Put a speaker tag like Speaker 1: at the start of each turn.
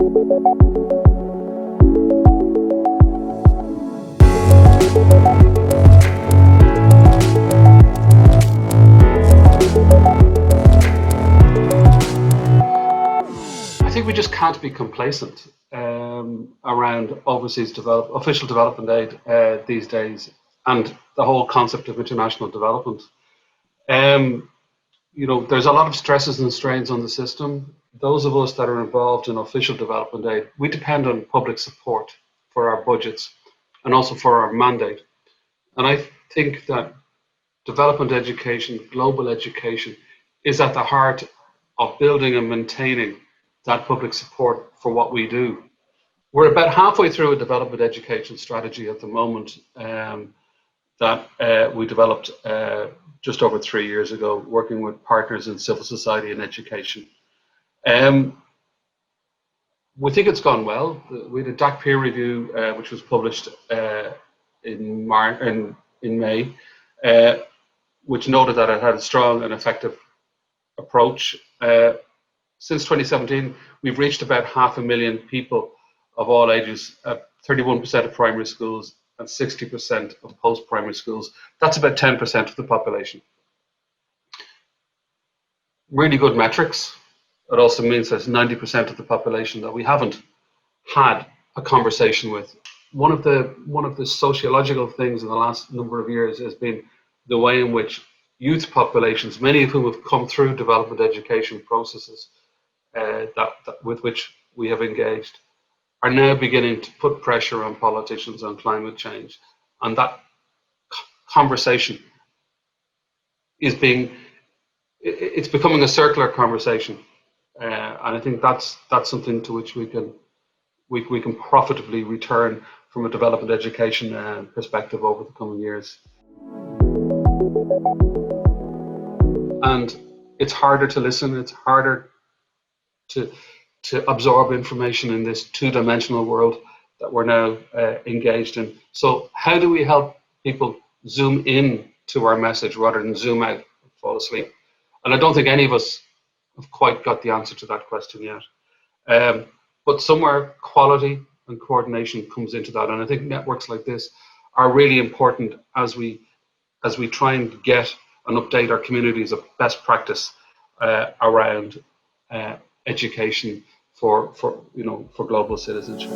Speaker 1: I think we just can't be complacent around official development aid these days, and the whole concept of international development. There's a lot of stresses and strains on the system. Those of us that are involved in official development aid, we depend on public support for our budgets and also for our mandate. And I think that development education, global education, is at the heart of building and maintaining that public support for what we do. We're about halfway through a development education strategy at the moment that we developed just over 3 years ago, working with partners in civil society and education. We think it's gone well. We had a DAC peer review, which was published in May, which noted that it had a strong and effective approach. Since 2017, we've reached about 500,000 people of all ages at 31% of primary schools and 60% of post-primary schools. That's about 10% of the population. Really good metrics. It also means there's 90% of the population that we haven't had a conversation with. One of the sociological things in the last number of years has been the way in which youth populations, many of whom have come through development education processes with which we have engaged, are now beginning to put pressure on politicians on climate change. And that conversation it's becoming a circular conversation. And I think that's something to which we can profitably return from a development education perspective over the coming years. And it's harder to listen, it's harder to absorb information in this two-dimensional world that we're now engaged in. So how do we help people zoom in to our message rather than zoom out and fall asleep? And I don't think any of us have quite got the answer to that question yet. But somewhere quality and coordination comes into that. And I think networks like this are really important as we try and get and update our communities of best practice around education for global citizenship.